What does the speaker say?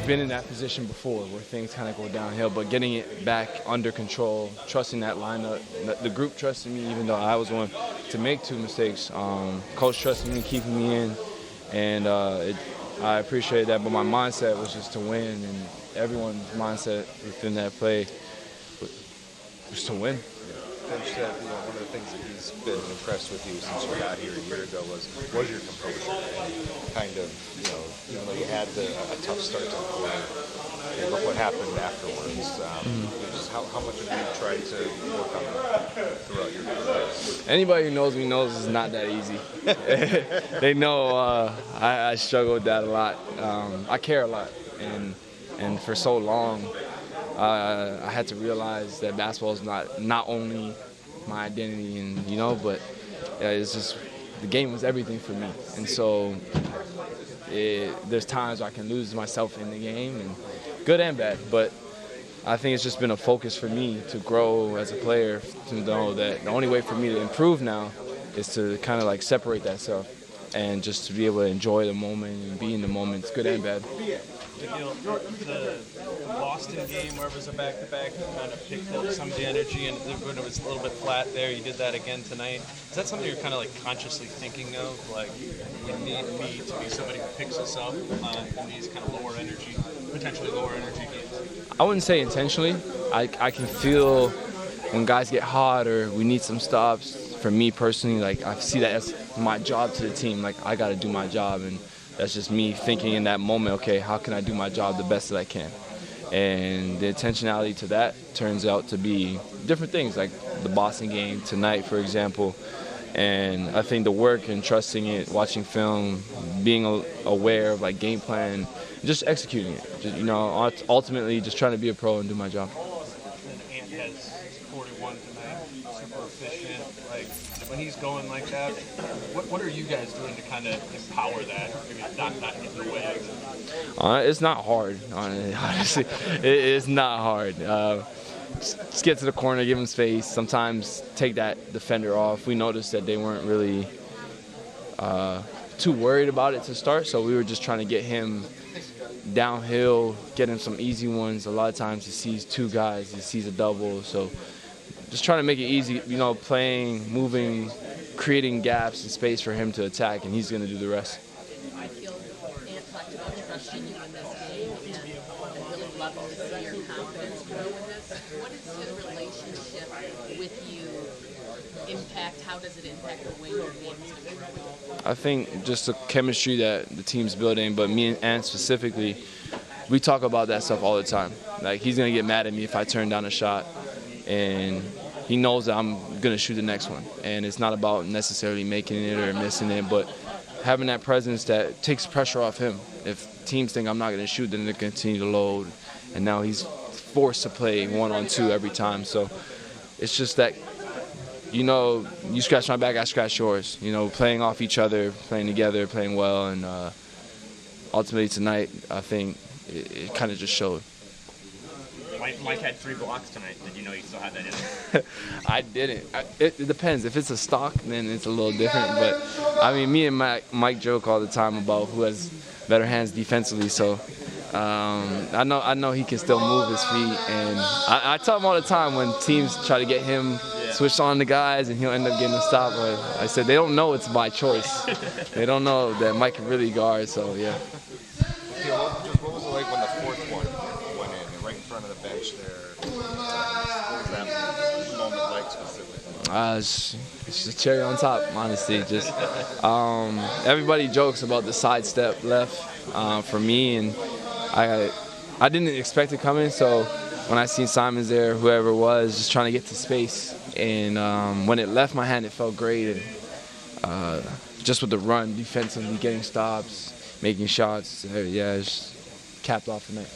been in that position before where things kind of go downhill, but getting it back under control, trusting that lineup, the group trusting me even though I was one to make 2 mistakes. Coach trusting me, keeping me in, and I appreciate that, but my mindset was just to win, and everyone's mindset within that play was to win. Coach said, one of the things that he's been impressed with you since you got here a year ago was your composure. And kind of, even though you had a tough start to the quarter, look what happened afterwards. Just how much have you tried to work on that throughout your career? Anybody who knows me knows it's not that easy. They know I struggle with that a lot. I care a lot, and for so long, I had to realize that basketball is not only my identity, and but it's just the game was everything for me. And so there's times I can lose myself in the game, and good and bad. But I think it's just been a focus for me to grow as a player, to know that the only way for me to improve now is to kind of like separate that self and just to be able to enjoy the moment and be in the moments, good and bad. The Boston game, where it was a back-to-back, you kind of picked up some of the energy, and when it was a little bit flat there, you did that again tonight. Is that something you're kind of like consciously thinking of? Like, we need me to be somebody who picks us up in these kind of potentially lower energy games? I wouldn't say intentionally. I can feel when guys get hot or we need some stops. For me personally, like I see that as my job to the team. Like I got to do my job, and that's just me thinking in that moment, okay, how can I do my job the best that I can? And the intentionality to that turns out to be different things, like the Boston game tonight, for example. And I think the work and trusting it, watching film, being aware of like game plan, just executing it. Just, ultimately just trying to be a pro and do my job. And Ant has 41 tonight, super efficient. Like when he's going like that, what are you guys doing to kind of empower that? Maybe not get in the way. It's not hard, honestly. It's not hard. Just get to the corner, give him space. Sometimes take that defender off. We noticed that they weren't really too worried about it to start, so we were just trying to get him downhill, get him some easy ones. A lot of times he sees 2 guys, he sees a double, so just trying to make it easy, playing, moving, creating gaps and space for him to attack, and he's going to do the rest. I feel Ant talked about trusting you in this game and really loving to see your confidence grow in this. What is his relationship with you impact? How does it impact the way your game is going to grow? I think just the chemistry that the team's building, but me and Ant specifically, we talk about that stuff all the time. Like he's going to get mad at me if I turn down a shot, and he knows that I'm going to shoot the next one. And it's not about necessarily making it or missing it, but having that presence that takes pressure off him. If teams think I'm not going to shoot, then they continue to load. And now he's forced to play 1-on-2 every time. So it's just that, you scratch my back, I scratch yours. Playing off each other, playing together, playing well. And ultimately tonight, I think it kind of just showed. Mike had 3 blocks tonight. Did you know you still had that in? I didn't. It depends. If it's a stock, then it's a little different. But, I mean, me and Mike joke all the time about who has better hands defensively. So I know he can still move his feet. And I tell him all the time when teams try to get him switched on the guys and he'll end up getting a stop. But I said they don't know it's by choice. They don't know that Mike can really guard. So, yeah. What was it like when the 4th one went in, right in front of the bench there? What was that moment like specifically? It's just cherry on top, honestly. Just everybody jokes about the sidestep left for me, and I didn't expect it coming. So when I seen Simons there, whoever it was, just trying to get to space, and when it left my hand, it felt great. And just with the run, defensively, getting stops, making shots, it's capped off the night.